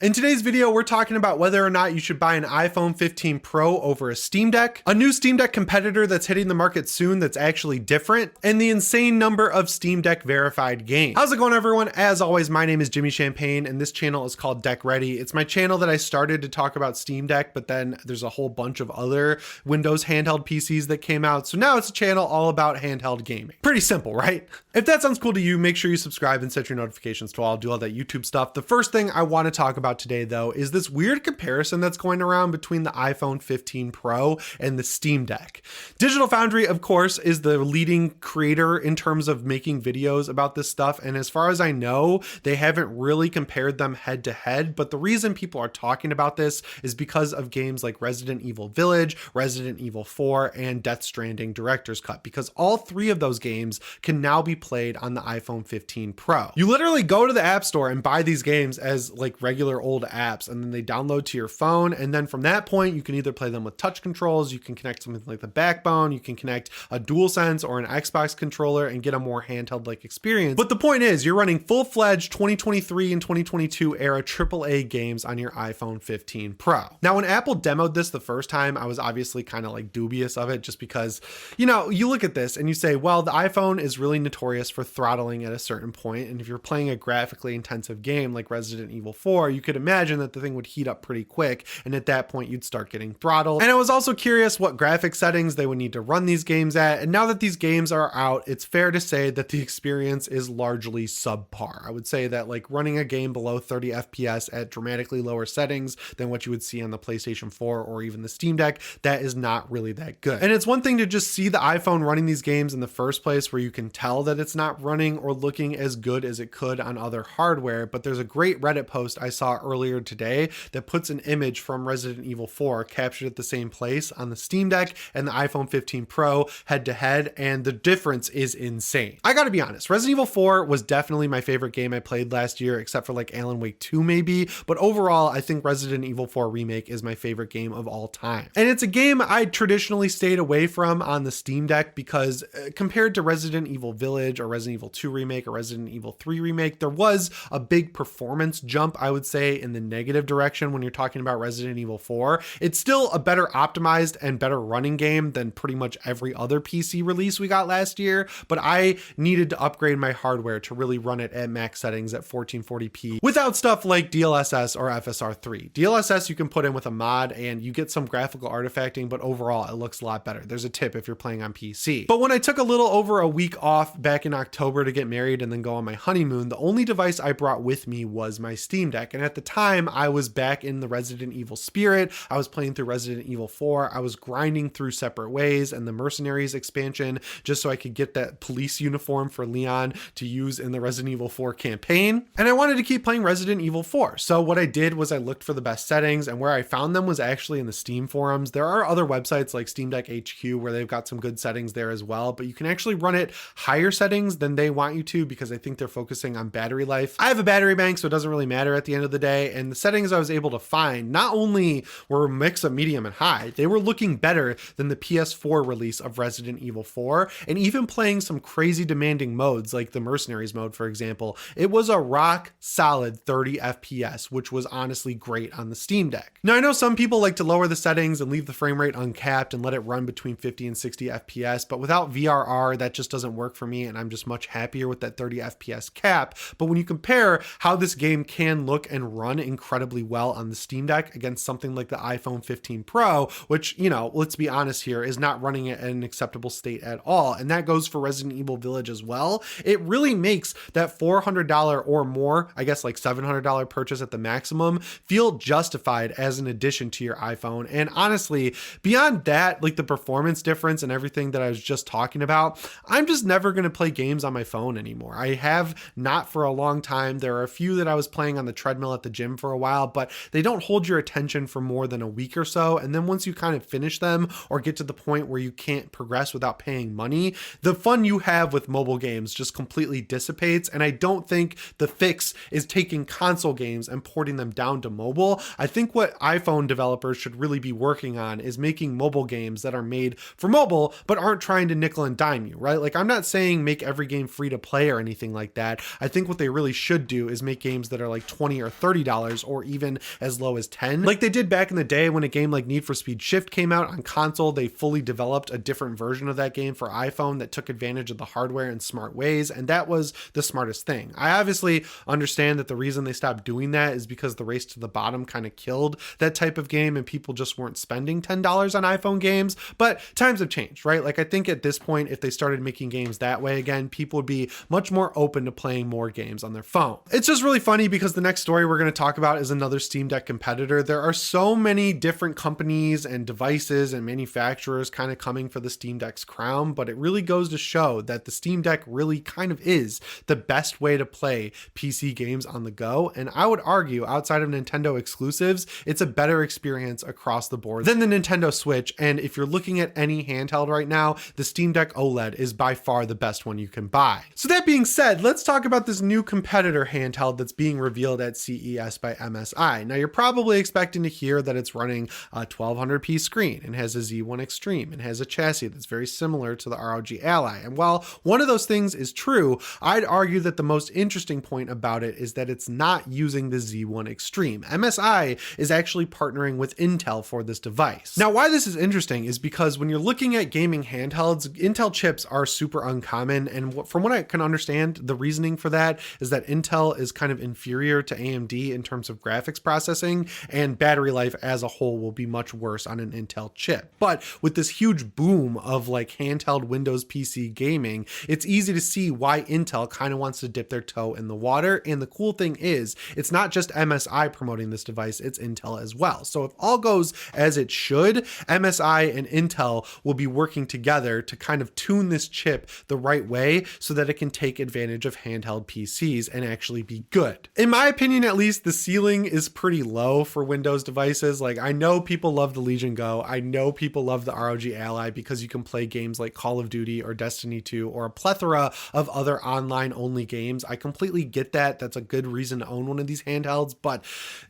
In today's video, we're talking about whether or not you should buy an iPhone 15 Pro over a Steam Deck, a new Steam Deck competitor that's hitting the market soon that's actually different, and the insane number of Steam Deck verified games. How's it going, everyone? As always, my name is Jimmy Champagne, and this channel is called Deck Ready. It's my channel that I started to talk about Steam Deck, but then there's a whole bunch of other Windows handheld PCs that came out, so now it's a channel all about handheld gaming. Pretty simple, right? If that sounds cool to you, make sure you subscribe and set your notifications to all. Do all that YouTube stuff. The first thing I want to talk about today, though, is this weird comparison that's going around between the iPhone 15 Pro and the Steam Deck. Digital Foundry, of course, is the leading creator in terms of making videos about this stuff, and as far as I know, they haven't really compared them head to head, but the reason people are talking about this is because of games like Resident Evil Village, Resident Evil 4, and Death Stranding Director's Cut, because all three of those games can now be played on the iPhone 15 Pro. You literally go to the App Store and buy these games as like regular old apps, and then they download to your phone, and then from that point you can either play them with touch controls, you can connect something like the Backbone, you can connect a DualSense or an Xbox controller and get a more handheld like experience. But the point is, you're running full-fledged 2023 and 2022 era AAA games on your iPhone 15 Pro. Now, when Apple demoed this the first time, I was obviously kind of like dubious of it, just because, you know, you look at this and you say, well, the iPhone is really notorious for throttling at a certain point, and if you're playing a graphically intensive game like Resident Evil 4, you could imagine that the thing would heat up pretty quick, and at that point you'd start getting throttled. And I was also curious what graphic settings they would need to run these games at, and now that these games are out, it's fair to say that the experience is largely subpar. I would say that like running a game below 30 FPS at dramatically lower settings than what you would see on the PlayStation 4 or even the Steam Deck, that is not really that good. And it's one thing to just see the iPhone running these games in the first place where you can tell that it's not running or looking as good as it could on other hardware, but there's a great Reddit post I saw earlier today that puts an image from Resident Evil 4 captured at the same place on the Steam Deck and the iPhone 15 Pro head to head, and the difference is insane. I gotta be honest, Resident Evil 4 was definitely my favorite game I played last year, except for like Alan Wake 2 maybe, but overall I think Resident Evil 4 Remake is my favorite game of all time. And it's a game I traditionally stayed away from on the Steam Deck because compared to Resident Evil Village or Resident Evil 2 Remake or Resident Evil 3 Remake, there was a big performance jump, I would say, in the negative direction when you're talking about Resident Evil 4. It's still a better optimized and better running game than pretty much every other PC release we got last year, but I needed to upgrade my hardware to really run it at max settings at 1440p without stuff like DLSS or FSR3. DLSS you can put in with a mod and you get some graphical artifacting, but overall it looks a lot better. There's a tip if you're playing on PC. But when I took a little over a week off back in October to get married and then go on my honeymoon, the only device I brought with me was my Steam Deck. And at the time I was back in the Resident Evil spirit. I was playing through Resident Evil 4. I was grinding through Separate Ways and the Mercenaries expansion just so I could get that police uniform for Leon to use in the Resident Evil 4 campaign. And I wanted to keep playing Resident Evil 4. So what I did was I looked for the best settings, and where I found them was actually in the Steam forums. There are other websites like Steam Deck HQ where they've got some good settings there as well, but you can actually run it higher settings than they want you to because I think they're focusing on battery life. I have a battery bank, so it doesn't really matter at the end of the day, and the settings I was able to find not only were a mix of medium and high, they were looking better than the PS4 release of Resident Evil 4, and even playing some crazy demanding modes like the Mercenaries mode, for example, it was a rock solid 30 FPS, which was honestly great on the Steam Deck. Now, I know some people like to lower the settings and leave the frame rate uncapped and let it run between 50 and 60 FPS, but without VRR, that just doesn't work for me, and I'm just much happier with that 30 FPS cap. But when you compare how this game can look and run incredibly well on the Steam Deck against something like the iPhone 15 Pro, which, you know, let's be honest here, is not running it at an acceptable state at all, and that goes for Resident Evil Village as well, it really makes that $400 or more, I guess like $700 purchase at the maximum, feel justified as an addition to your iPhone. And honestly, beyond that, like the performance difference and everything that I was just talking about, I'm just never going to play games on my phone anymore. I have not for a long time. There are a few that I was playing on the treadmill at the gym for a while, but they don't hold your attention for more than a week or so. And then once you kind of finish them or get to the point where you can't progress without paying money, the fun you have with mobile games just completely dissipates. And I don't think the fix is taking console games and porting them down to mobile. I think what iPhone developers should really be working on is making mobile games that are made for mobile, but aren't trying to nickel and dime you, right? Like, I'm not saying make every game free to play or anything like that. I think what they really should do is make games that are like $20 or $30 or even as low as $10. Like they did back in the day when a game like Need for Speed Shift came out on console. They fully developed a different version of that game for iPhone that took advantage of the hardware in smart ways, and that was the smartest thing. I obviously understand that the reason they stopped doing that is because the race to the bottom kind of killed that type of game and people just weren't spending $10 on iPhone games, but times have changed, right? Like I think at this point, if they started making games that way again, people would be much more open to playing more games on their phone. It's just really funny because the next story we're going to talk about is another Steam Deck competitor. There are so many different companies and devices and manufacturers kind of coming for the Steam Deck's crown, but it really goes to show that the Steam Deck really kind of is the best way to play PC games on the go. And I would argue outside of Nintendo exclusives, it's a better experience across the board than the Nintendo Switch. And if you're looking at any handheld right now, the Steam Deck OLED is by far the best one you can buy. So that being said, let's talk about this new competitor handheld that's being revealed at CES by MSI. Now you're probably expecting to hear that it's running a 1200p screen and has a Z1 Extreme and has a chassis that's very similar to the ROG Ally. And while one of those things is true, I'd argue that the most interesting point about it is that it's not using the Z1 Extreme. MSI is actually partnering with Intel for this device. Now, why this is interesting is because when you're looking at gaming handhelds, Intel chips are super uncommon. And from what I can understand, the reasoning for that is that Intel is kind of inferior to AMD in terms of graphics processing, and battery life as a whole will be much worse on an Intel chip. But with this huge boom of like handheld Windows PC gaming, it's easy to see why Intel kind of wants to dip their toe in the water. And the cool thing is, it's not just MSI promoting this device, it's Intel as well. So if all goes as it should, MSI and Intel will be working together to kind of tune this chip the right way so that it can take advantage of handheld PCs and actually be good. In my opinion, at least, the ceiling is pretty low for Windows devices. Like I know people love the Legion Go. I know people love the ROG Ally because you can play games like Call of Duty or Destiny 2 or a plethora of other online only games. I completely get that. That's a good reason to own one of these handhelds, but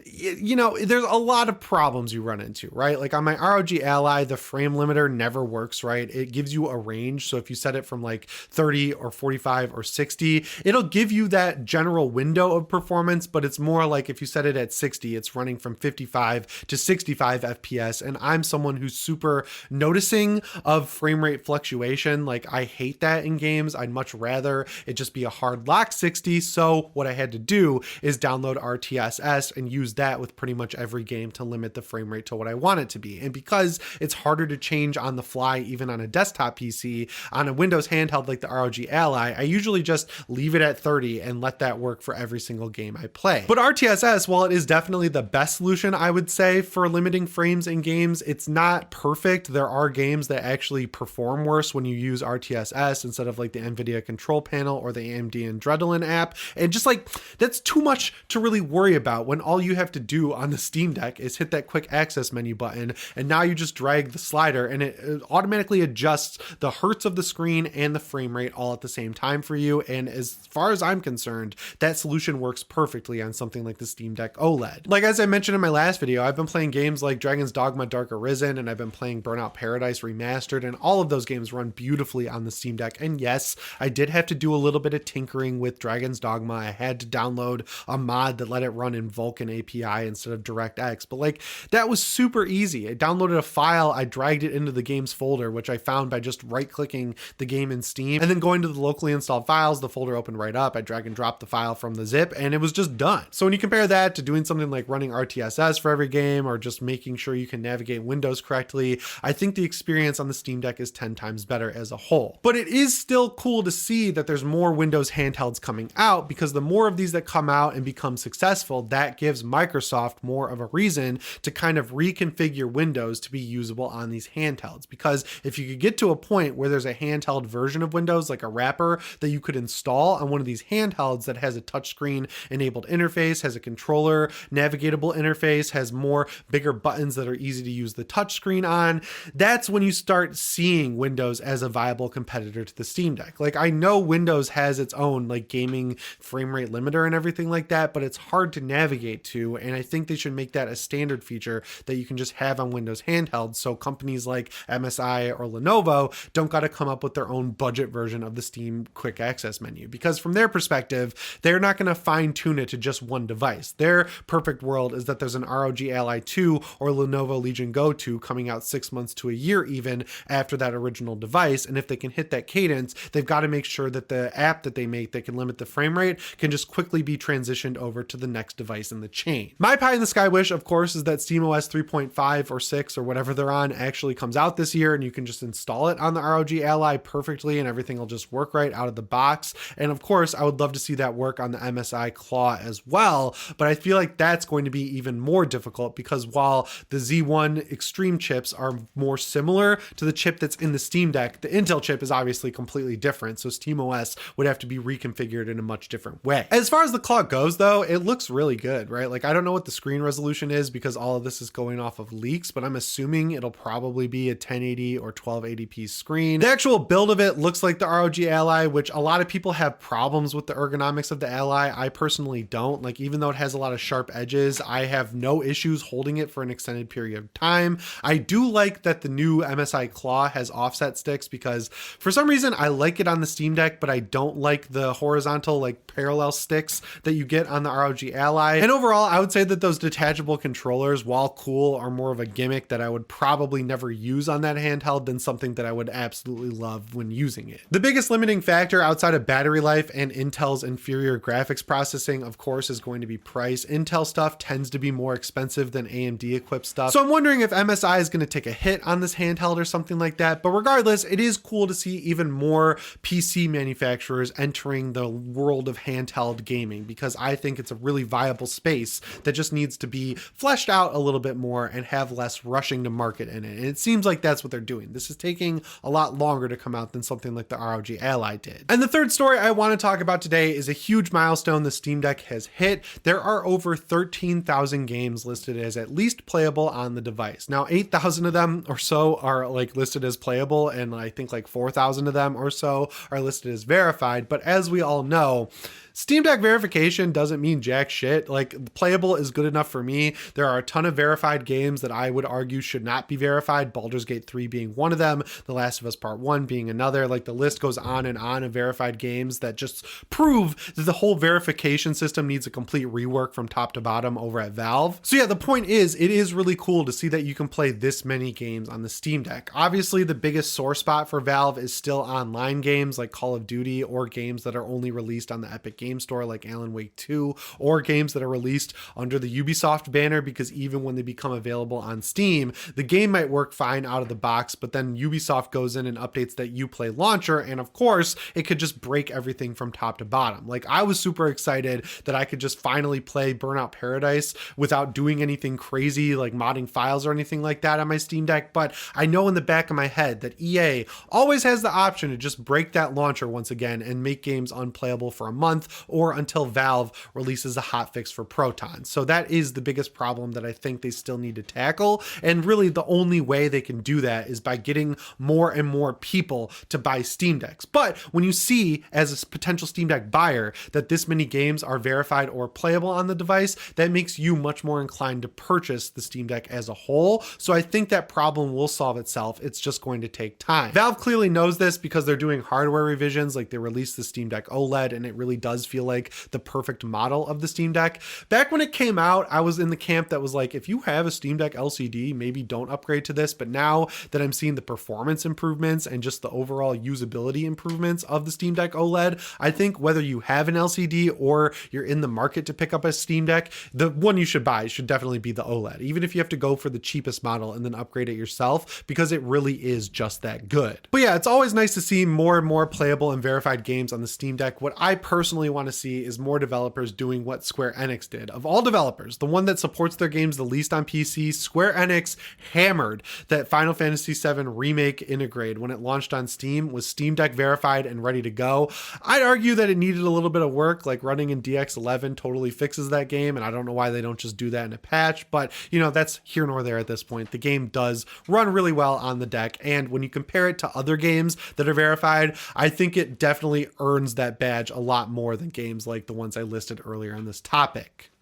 you know, there's a lot of problems you run into, right? Like on my ROG Ally, the frame limiter never works right. It gives you a range. So if you set it from like 30 or 45 or 60, it'll give you that general window of performance, but it's more like if you set it at 60, it's running from 55 to 65 FPS. And I'm someone who's super noticing of frame rate fluctuation. Like I hate that in games. I'd much rather it just be a hard lock 60. So what I had to do is download RTSS and use that with pretty much every game to limit the frame rate to what I want it to be. And because it's harder to change on the fly, even on a desktop PC, on a Windows handheld like the ROG Ally, I usually just leave it at 30 and let that work for every single game I play. But RTSS, while it is definitely the best solution, I would say, for limiting frames in games, it's not perfect. There are games that actually perform worse when you use RTSS instead of like the NVIDIA control panel or the AMD Adrenalin app. And just like, that's too much to really worry about when all you have to do on the Steam Deck is hit that quick access menu button, and now you just drag the slider and it automatically adjusts the hertz of the screen and the frame rate all at the same time for you. And as far as I'm concerned, that solution works perfectly on something like the Steam Deck OLED. Like as I mentioned in my last video, I've been playing games like Dragon's Dogma Dark Arisen, and I've been playing Burnout Paradise Remastered, and all of those games run beautifully on the Steam Deck. And yes, I did have to do a little bit of tinkering with Dragon's Dogma. I had to download a mod that let it run in Vulkan API instead of DirectX, but like that was super easy. I downloaded a file, I dragged it into the games folder, which I found by just right-clicking the game in Steam and then going to the locally installed files. The folder opened right up. I drag and drop the file from the zip and it was just done. So when you compare that to doing something like running RTSS for every game or just making sure you can navigate Windows correctly, I think the experience on the Steam Deck is 10 times better as a whole. But it is still cool to see that there's more Windows handhelds coming out, because the more of these that come out and become successful, that gives Microsoft more of a reason to kind of reconfigure Windows to be usable on these handhelds. Because if you could get to a point where there's a handheld version of Windows, like a wrapper that you could install on one of these handhelds that has a touchscreen enabled interface, has a controller navigatable interface, has more bigger buttons that are easy to use the touchscreen on, that's when you start seeing Windows as a viable competitor to the Steam Deck. Like I know Windows has its own like gaming frame rate limiter and everything like that, but it's hard to navigate to. And I think they should make that a standard feature that you can just have on Windows handhelds, so companies like MSI or Lenovo don't got to come up with their own budget version of the Steam quick access menu. Because from their perspective, they're not going to fine tune it to just one device. Their perfect world is that there's an ROG Ally 2 or Lenovo Legion Go 2 coming out 6 months to a year even after that original device. And if they can hit that cadence, they've got to make sure that the app that they make that can limit the frame rate can just quickly be transitioned over to the next device in the chain. My pie in the sky wish, of course, is that SteamOS 3.5 or 6 or whatever they're on actually comes out this year and you can just install it on the ROG Ally perfectly and everything will just work right out of the box. And of course, I would love to see that work on the MSI Claw as well, but I feel like that's going to be even more difficult because while the Z1 Extreme chips are more similar to the chip that's in the Steam Deck, the Intel chip is obviously completely different, so SteamOS would have to be reconfigured in a much different way. As far as the Claw goes though, it looks really good, right? Like I don't know what the screen resolution is because all of this is going off of leaks, but I'm assuming it'll probably be a 1080 or 1280p screen. The actual build of it looks like the ROG Ally, which a lot of people have problems with the ergonomics of the Ally. I personally don't. Like even though it has a lot of sharp edges, I have no issues holding it for an extended period of time. I do like that the new MSI Claw has offset sticks because for some reason I like it on the Steam Deck, but I don't like the horizontal like parallel sticks that you get on the ROG Ally. And overall, I would say that those detachable controllers, while cool, are more of a gimmick that I would probably never use on that handheld than something that I would absolutely love when using it. The biggest limiting factor outside of battery life and Intel's inferior graphics processing, of course, is going to be price. Intel stuff tends to be more expensive than AMD equipped stuff. So I'm wondering if MSI is going to take a hit on this handheld or something like that. But regardless, it is cool to see even more PC manufacturers entering the world of handheld gaming because I think it's a really viable space that just needs to be fleshed out a little bit more and have less rushing to market in it. And it seems like that's what they're doing. This is taking a lot longer to come out than something like the ROG Ally did. And the third story I want to talk about today is a huge milestone the Steam Deck has hit. There are over 13,000 games listed as at least playable on the device. Now, 8,000 of them or so are like listed as playable, and I think like 4,000 of them or so are listed as verified. But as we all know, Steam Deck verification doesn't mean jack shit. Like playable is good enough for me. There are a ton of verified games that I would argue should not be verified. Baldur's Gate 3 being one of them, The Last of Us Part 1 being another. Like the list goes on and on of verified games that just prove that the whole verification system needs a complete rework from top to bottom over at Valve. So yeah, the point is, it is really cool to see that you can play this many games on the Steam Deck. Obviously, the biggest sore spot for Valve is still online games like Call of Duty or games that are only released on the Epic Games Store like Alan Wake 2 or games that are released under the Ubisoft banner, because even when they become available on Steam, the game might work fine out of the box, but then Ubisoft goes in and updates that Uplay launcher, and of course, it could just break everything from top to bottom. Like I was super excited that I could just finally play Burnout Paradise without doing anything crazy like modding files or anything like that on my Steam Deck, but I know in the back of my head that EA always has the option to just break that launcher once again and make games unplayable for a month or until Valve releases a hotfix for Proton. So that is the biggest problem that I think they still need to tackle. And really the only way they can do that is by getting more and more people to buy Steam Decks. But when you see as a potential Steam Deck buyer that this many games are verified or playable on the device, that makes you much more inclined to purchase the Steam Deck as a whole. So I think that problem will solve itself. It's just going to take time. Valve clearly knows this because they're doing hardware revisions. Like they released the Steam Deck OLED and it really does feel like the perfect model of the Steam Deck. Back when it came out, I was in the camp that was like, if you have a Steam Deck LCD, maybe don't upgrade to this. But now that I'm seeing the performance improvements and just the overall usability improvements of the Steam Deck OLED, I think whether you have an LCD or you're in the market to pick up a Steam Deck, the one you should buy should definitely be the OLED, even if you have to go for the cheapest model and then upgrade it yourself, because it really is just that good. But yeah, it's always nice to see more and more playable and verified games on the Steam Deck. What I personally want to see is more developers doing what Square Enix did. Of all developers, the one that supports their games the least on PC, Square Enix hammered that Final Fantasy VII Remake Integrate when it launched on Steam was Steam Deck verified and ready to go. I'd argue that it needed a little bit of work, like running in DX11 totally fixes that game, and I don't know why they don't just do that in a patch, but you know, that's here nor there at this point. The game does run really well on the deck, and when you compare it to other games that are verified, I think it definitely earns that badge a lot more than games like the ones I listed earlier on this topic.